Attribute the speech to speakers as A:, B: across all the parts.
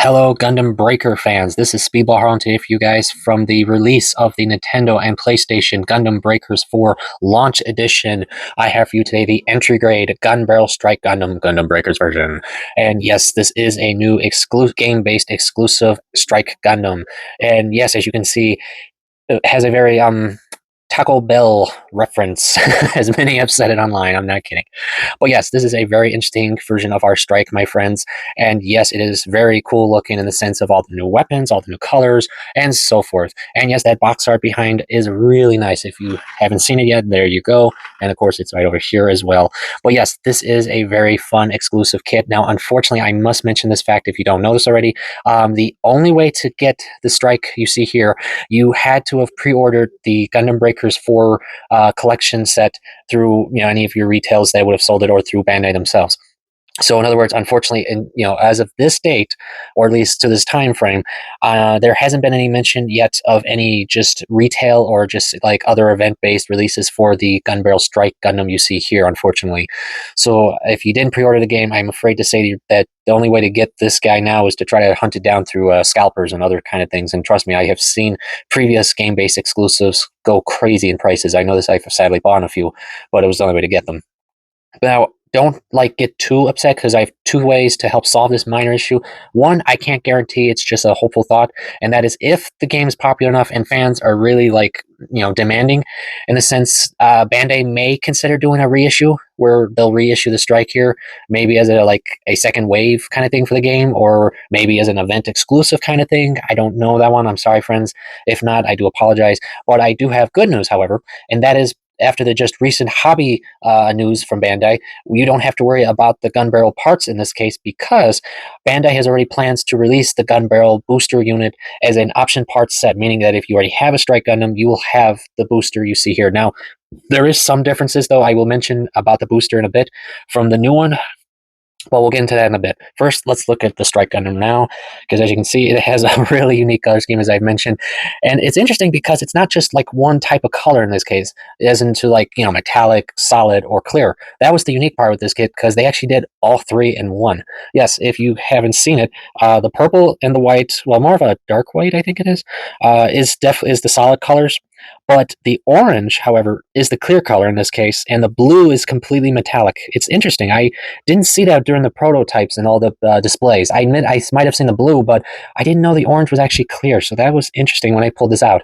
A: Hello, Gundam Breaker fans. This is Speedball Harlan today for you guys from the release of the Nintendo and PlayStation Gundam Breakers 4 Launch Edition. I have for you today the entry grade Gunbarrel Strike Gundam Breakers version. And yes, this is a new game-based exclusive Strike Gundam. And yes, as you can see, it has a very Taco Bell reference, as many have said it online. I'm not kidding. But yes, this is a very interesting version of our Strike, my friends. And yes, it is very cool looking in the sense of all the new weapons, all the new colors, and so forth. And yes, that box art behind is really nice. If you haven't seen it yet, there you go. And of course, it's right over here as well. But yes, this is a very fun exclusive kit. Now, unfortunately, I must mention this fact if you don't know this already. The only way to get the Strike you see here, you had to have pre-ordered the Gundam Breakers 4 collection set through any of your retails that would have sold it, or through Bandai themselves. So in other words, unfortunately, as of this date, or at least to this time frame, there hasn't been any mention yet of any just retail or just like other event-based releases for the Gunbarrel Strike Gundam you see here, unfortunately. So if you didn't pre-order the game, I'm afraid to say that the only way to get this guy now is to try to hunt it down through scalpers and other kind of things. And trust me, I have seen previous game-based exclusives go crazy in prices. I know this, I've sadly bought a few, but it was the only way to get them. Now, don't get too upset, because I have two ways to help solve this minor issue. One, I can't guarantee, it's just a hopeful thought, and that is if the game is popular enough and fans are really demanding, in the sense, Bandai may consider doing a reissue where they'll reissue the Strike here, maybe as a second wave kind of thing for the game, or maybe as an event exclusive kind of thing. I don't know that one. I'm sorry, friends. If not, I do apologize. But I do have good news, however, and that is, after the just recent hobby news from Bandai, you don't have to worry about the Gunbarrel parts in this case, because Bandai has already plans to release the Gunbarrel booster unit as an option parts set, meaning that if you already have a Strike Gundam, you will have the booster you see here. Now, there is some differences, though, I will mention about the booster in a bit from the new one. Well, we'll get into that in a bit. First, let's look at the Strike Gundam now, because as you can see, it has a really unique color scheme, as I've mentioned. And it's interesting because it's not just one type of color in this case, as into metallic, solid, or clear. That was the unique part with this kit, because they actually did all three in one. Yes, if you haven't seen it, the purple and the white, well, more of a dark white, I think it is the solid colors. But the orange, however, is the clear color in this case, and the blue is completely metallic. It's interesting. I didn't see that during the prototypes and all the displays. I admit I might have seen the blue, but I didn't know the orange was actually clear, so that was interesting when I pulled this out.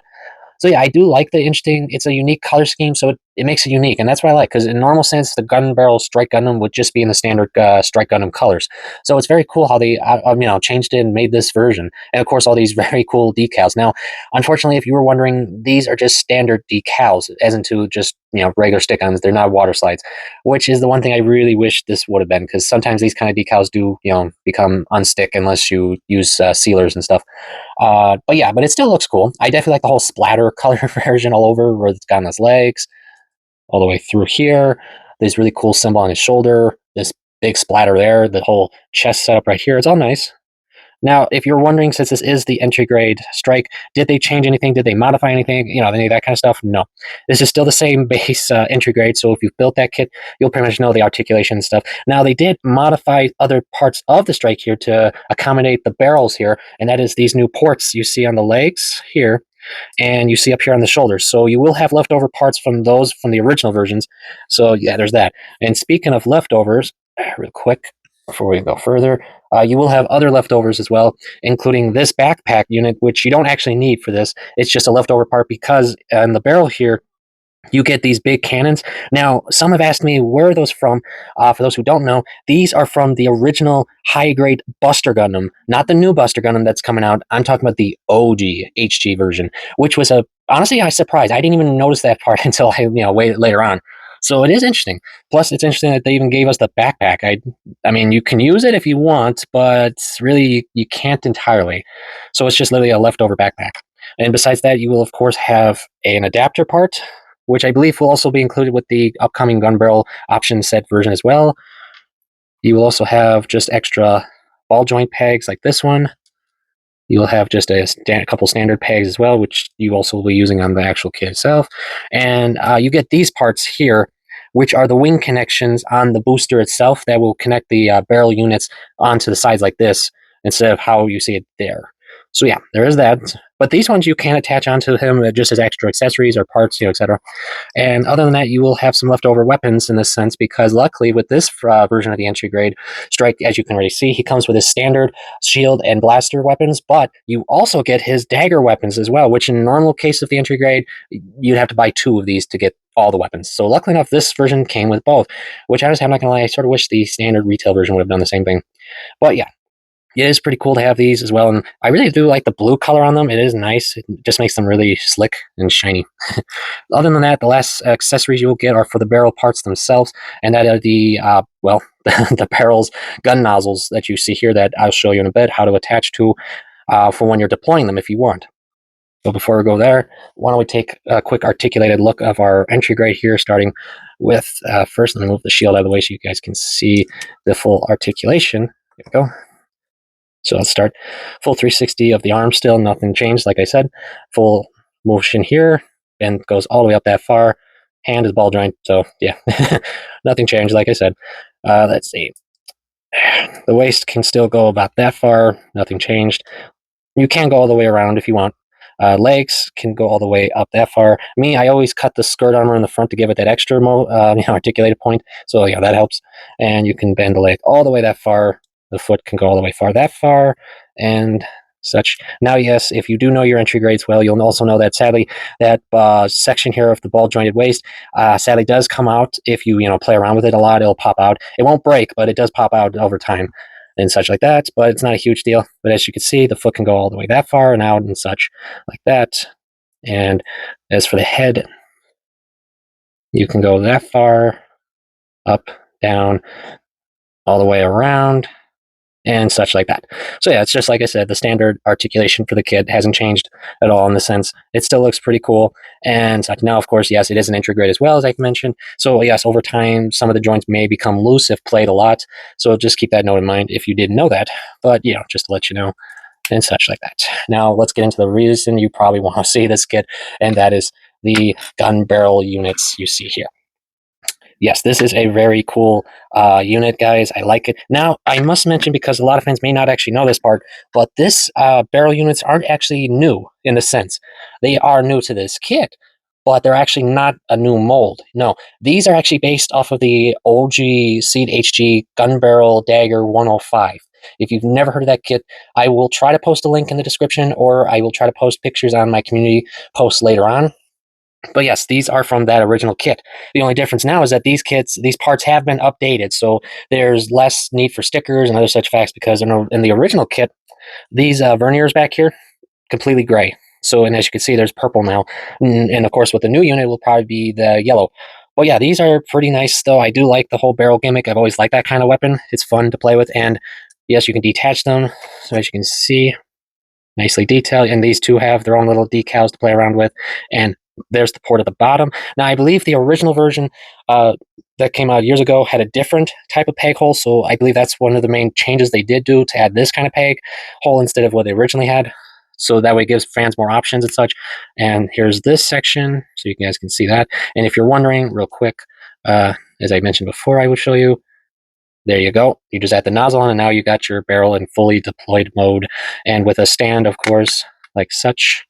A: So yeah, I do like the interesting, it's a unique color scheme, so it makes it unique, and that's what I like, because in normal sense, the Gunbarrel Strike Gundam would just be in the standard Strike Gundam colors. So it's very cool how they changed it and made this version, and of course all these very cool decals. Now, unfortunately, if you were wondering, these are just standard decals, as into just regular stick-ons. They're not water slides, which is the one thing I really wish this would have been, because sometimes these kind of decals do become unstick unless you use sealers and stuff. But it still looks cool. I definitely like the whole splatter color version all over, where it's got on his legs, all the way through here. This really cool symbol on his shoulder, this big splatter there, the whole chest setup right here. It's all nice. Now, if you're wondering, since this is the entry grade Strike, did they change anything? Did they modify anything? Any of that kind of stuff? No. This is still the same base entry grade, so if you've built that kit, you'll pretty much know the articulation and stuff. Now, they did modify other parts of the Strike here to accommodate the barrels here, and that is these new ports you see on the legs here, and you see up here on the shoulders. So you will have leftover parts from those from the original versions. So yeah, there's that. And speaking of leftovers, real quick, before we go further, you will have other leftovers as well, including this backpack unit, which you don't actually need for this. It's just a leftover part, because in the barrel here, you get these big cannons. Now, some have asked me, where are those from? For those who don't know, these are from the original high-grade Buster Gundam, not the new Buster Gundam that's coming out. I'm talking about the OG HG version, which was honestly, I was surprised. I didn't even notice that part until way later on. So it is interesting. Plus, it's interesting that they even gave us the backpack. I mean, you can use it if you want, but really, you can't entirely. So it's just literally a leftover backpack. And besides that, you will, of course, have an adapter part, which I believe will also be included with the upcoming Gunbarrel option set version as well. You will also have just extra ball joint pegs like this one. You will have just a couple standard pegs as well, which you also will be using on the actual kit itself. And you get these parts here, which are the wing connections on the booster itself that will connect the barrel units onto the sides like this. instead of how you see it there. So yeah, there is that. But these ones you can attach onto him just as extra accessories or parts, etc. And other than that, you will have some leftover weapons in this sense, because luckily with this version of the entry grade strike, as you can already see, he comes with his standard shield and blaster weapons, but you also get his dagger weapons as well, which in normal case of the entry grade, you'd have to buy 2 of these to get all the weapons. So luckily enough, this version came with both, which I'm not gonna lie, I sort of wish the standard retail version would have done the same thing. But yeah, it is pretty cool to have these as well, and I really do like the blue color on them. It is nice. It just makes them really slick and shiny. Other than that, the last accessories you will get are for the barrel parts themselves, and that are the, well, the barrel's gun nozzles that you see here that I'll show you in a bit how to attach to for when you're deploying them if you want. So before we go there, why don't we take a quick articulated look of our entry grade here, starting with, first, let me move the shield out of the way so you guys can see the full articulation. There we go. So let's start full 360 of the arm still, nothing changed, like I said. Full motion here, and goes all the way up that far. Hand is ball joint, so yeah, nothing changed, like I said. Let's see. The waist can still go about that far, nothing changed. You can go all the way around if you want. Legs can go all the way up that far. Me, I always cut the skirt armor in the front to give it that extra articulated point, so yeah, that helps. And you can bend the leg all the way that far. The foot can go all the way that far, and such. Now, yes, if you do know your entry grades well, you'll also know that sadly that section here of the ball jointed waist sadly does come out. If you play around with it a lot, it'll pop out. It won't break, but it does pop out over time and such like that, but it's not a huge deal. But as you can see, the foot can go all the way that far and out and such like that. And as for the head, you can go that far, up, down, all the way around, and such like that. So yeah, it's just like I said, the standard articulation for the kit hasn't changed at all in the sense. It still looks pretty cool. And such. Now, of course, yes, it is an entry grade as well, as I mentioned. So yes, over time, some of the joints may become loose if played a lot. So just keep that note in mind if you didn't know that. But, just to let you know, and such like that. Now, let's get into the reason you probably want to see this kit, and that is the gun barrel units you see here. Yes, this is a very cool unit, guys. I like it. Now, I must mention, because a lot of fans may not actually know this part, but this barrel units aren't actually new in the sense. They are new to this kit, but they're actually not a new mold. No, these are actually based off of the OG Seed HG Gunbarrel Dagger 105. If you've never heard of that kit, I will try to post a link in the description, or I will try to post pictures on my community posts later on. But yes, these are from that original kit. The only difference now is that these parts have been updated, so there's less need for stickers and other such facts, because in the original kit, these verniers back here, completely gray. So, and as you can see, there's purple now. And of course, with the new unit, will probably be the yellow. Well, yeah, these are pretty nice, though. I do like the whole barrel gimmick. I've always liked that kind of weapon. It's fun to play with, and yes, you can detach them. So as you can see, nicely detailed, and these two have their own little decals to play around with, and there's the port at the bottom. Now, I believe the original version that came out years ago had a different type of peg hole, so I believe that's one of the main changes they did do, to add this kind of peg hole instead of what they originally had, so that way it gives fans more options and such. And here's this section, so you guys can see that. And if you're wondering, real quick, as I mentioned before, I will show you. There you go. You just add the nozzle on, and now you got your barrel in fully deployed mode. And with a stand, of course, like such,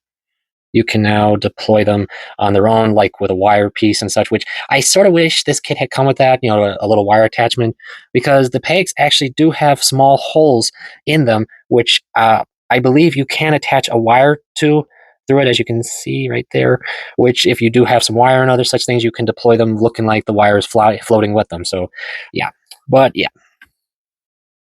A: you can now deploy them on their own, like with a wire piece and such, which I sort of wish this kit had come with that, a little wire attachment, because the pegs actually do have small holes in them, which I believe you can attach a wire to through it, as you can see right there, which if you do have some wire and other such things, you can deploy them looking like the wire is floating with them. So yeah, but yeah,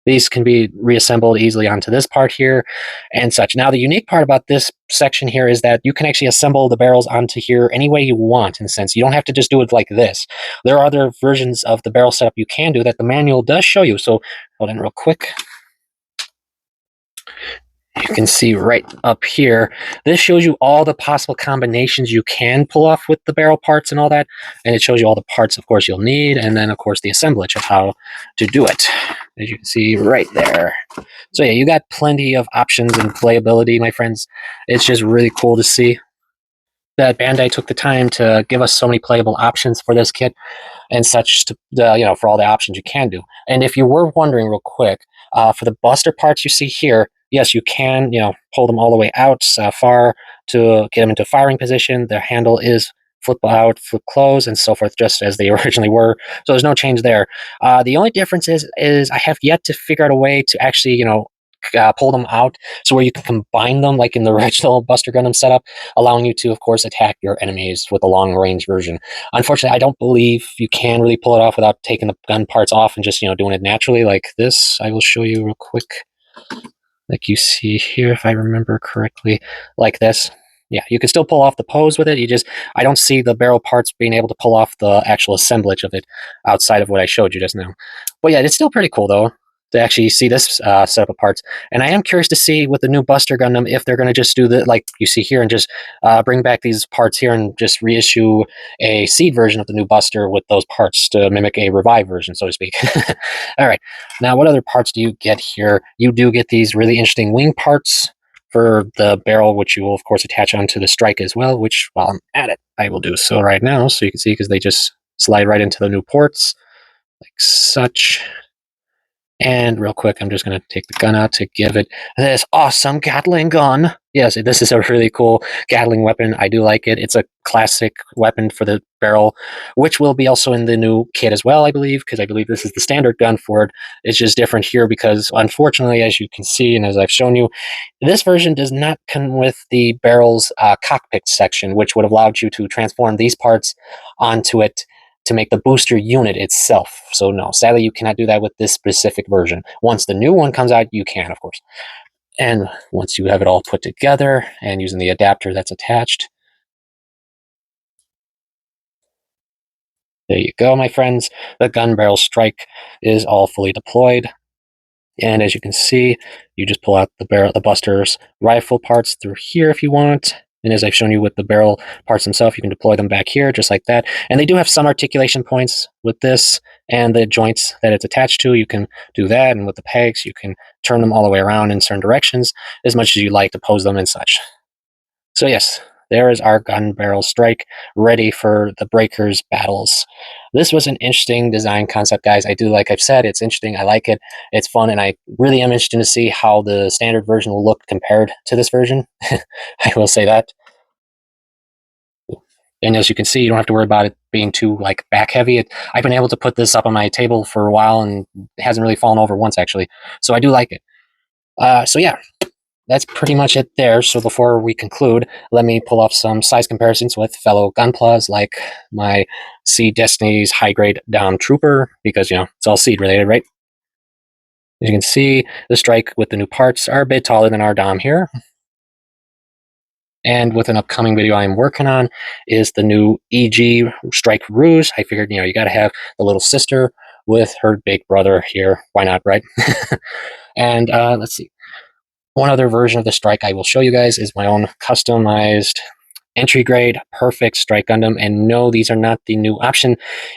A: these can be reassembled easily onto this part here and such. Now, the unique part about this section here is that you can actually assemble the barrels onto here any way you want, in a sense. You don't have to just do it like this. There are other versions of the barrel setup you can do that the manual does show you. So hold on real quick. You can see right up here, this shows you all the possible combinations you can pull off with the barrel parts and all that. And it shows you all the parts, of course, you'll need, and then, of course, the assemblage of how to do it, as you can see right there. So yeah, you got plenty of options and playability, my friends. It's just really cool to see. that Bandai took the time to give us so many playable options for this kit and such to for all the options you can do. And if you were wondering real quick, for the buster parts you see here, yes, you can pull them all the way out far to get them into firing position. Their handle is flip out, flip close, and so forth, just as they originally were. So there's no change there. The only difference is I have yet to figure out a way to actually pull them out so where you can combine them like in the original Buster Gundam setup, allowing you to, of course, attack your enemies with the long range version. Unfortunately, I don't believe you can really pull it off without taking the gun parts off and just doing it naturally like this. I will show you real quick, like you see here, if I remember correctly, like this. Yeah, you can still pull off the pose with it. I don't see the barrel parts being able to pull off the actual assemblage of it outside of what I showed you just now. But yeah, it's still pretty cool though to actually see this setup of parts. And I am curious to see with the new Buster Gundam if they're going to just do the like you see here and just bring back these parts here and just reissue a seed version of the new Buster with those parts to mimic a revive version, so to speak. All right. Now, what other parts do you get here? You do get these really interesting wing parts for the barrel, which you will, of course, attach onto the strike as well, which, while I'm at it, I will do so right now, so you can see, because they just slide right into the new ports, like such. And real quick, I'm just going to take the gun out to give it this awesome Gatling gun. Yes, this is a really cool Gatling weapon. I do like it. It's a classic weapon for the barrel, which will be also in the new kit as well, I believe, because I believe this is the standard gun for it. It's just different here because, unfortunately, as you can see and as I've shown you, this version does not come with the barrel's cockpit section, which would have allowed you to transform these parts onto it to make the booster unit itself. So no, sadly, you cannot do that with this specific version. Once the new one comes out, you can, of course. And once you have it all put together and using the adapter that's attached, there you go, my friends. The Gunbarrel Strike is all fully deployed. And as you can see, you just pull out the Buster's rifle parts through here if you want. And as I've shown you with the barrel parts themselves, you can deploy them back here just like that. And they do have some articulation points with this and the joints that it's attached to. You can do that. And with the pegs, you can turn them all the way around in certain directions as much as you like to pose them and such. So yes, there is our Gunbarrel Strike ready for the Breakers battles. This was an interesting design concept, guys. I do, like I've said, it's interesting. I like it. It's fun, and I really am interested to see how the standard version will look compared to this version. I will say that. And as you can see, you don't have to worry about it being too like back heavy. I've been able to put this up on my table for a while, and it hasn't really fallen over once actually. So I do like it. So yeah, that's pretty much it there. So before we conclude, let me pull off some size comparisons with fellow Gunplas like my Seed Destiny's high grade Dom Trooper, because it's all seed related, right? As you can see, the Strike with the new parts are a bit taller than our Dom here. And with an upcoming video I'm working on is the new EG Strike Rouge. I figured, you got to have the little sister with her big brother here. Why not, right? And let's see. One other version of the Strike I will show you guys is my own customized entry grade perfect Strike Gundam. And no, these are not the new option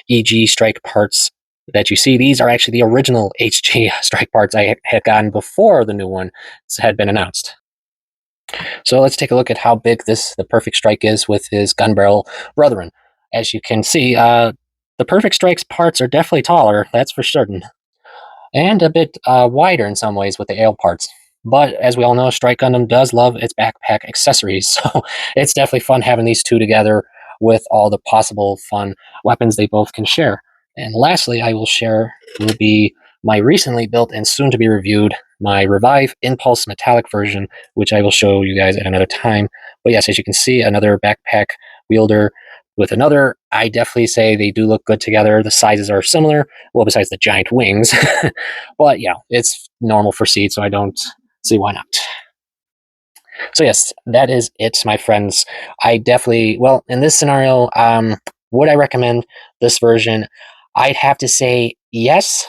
A: EG Strike parts that you see. These are actually the original HG Strike parts I had gotten before the new one had been announced. So let's take a look at how big the Perfect Strike is with his Gunbarrel brethren. As you can see, the Perfect Strike's parts are definitely taller, that's for certain, and a bit wider in some ways with the ale parts. But as we all know, Strike Gundam does love its backpack accessories, so it's definitely fun having these two together with all the possible fun weapons they both can share. And lastly, I will share will be my recently built and soon to be reviewed my Revive Impulse Metallic version, which I will show you guys at another time. But yes, as you can see, another backpack wielder with another. I definitely say they do look good together. The sizes are similar, well, besides the giant wings. But it's normal for Seed, so I don't see why not. So yes, that is it, my friends. I definitely, well, in this scenario, would I recommend this version? I'd have to say yes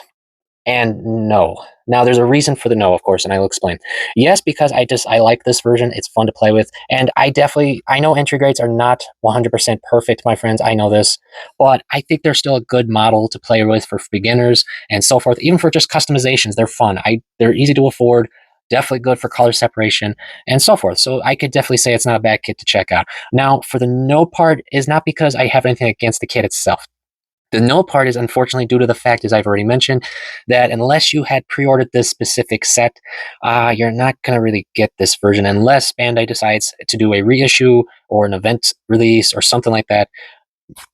A: and no. Now, there's a reason for the no, of course, and I will explain. Yes, because I like this version. It's fun to play with, and I know entry grades are not 100% perfect, my friends. I know this, but I think they're still a good model to play with for beginners and so forth. Even for just customizations, they're fun. They're easy to afford. definitely good for color separation and so forth. So I could definitely say it's not a bad kit to check out. Now, for the no part is not because I have anything against the kit itself. The no part is unfortunately due to the fact, as I've already mentioned, that unless you had pre-ordered this specific set, you're not going to really get this version unless Bandai decides to do a reissue or an event release or something like that.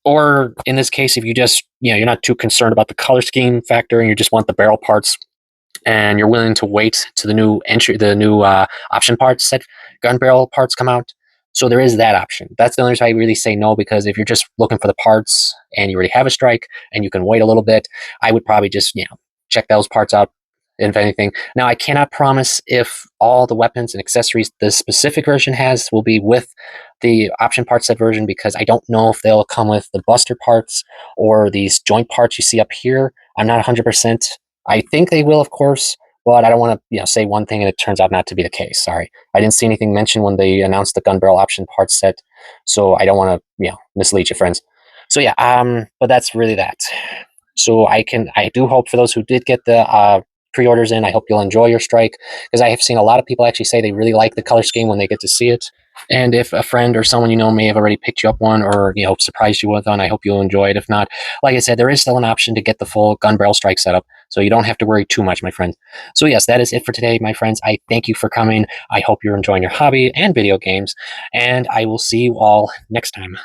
A: Or in this case, if you just, you're not too concerned about the color scheme factor and you just want the barrel parts and you're willing to wait to the new option parts set, gun barrel parts come out. So there is that option. That's the only reason I really say no, because if you're just looking for the parts and you already have a strike and you can wait a little bit, I would probably just check those parts out. If anything, now I cannot promise if all the weapons and accessories the specific version has will be with the option part set version, because I don't know if they'll come with the buster parts or these joint parts you see up here. I'm not 100%. I think they will, of course, but I don't want to say one thing and it turns out not to be the case. Sorry, I didn't see anything mentioned when they announced the gun barrel option parts set, so I don't want to mislead you, friends. So yeah, but that's really that. So I do hope for those who did get the pre-orders in, I hope you'll enjoy your strike, because I have seen a lot of people actually say they really like the color scheme when they get to see it. And if a friend or someone may have already picked you up one or surprised you with one, I hope you'll enjoy it. If not, like I said, there is still an option to get the full gun barrel strike setup, so you don't have to worry too much, my friends. So yes, that is it for today, my friends. I thank you for coming. I hope you're enjoying your hobby and video games, and I will see you all next time.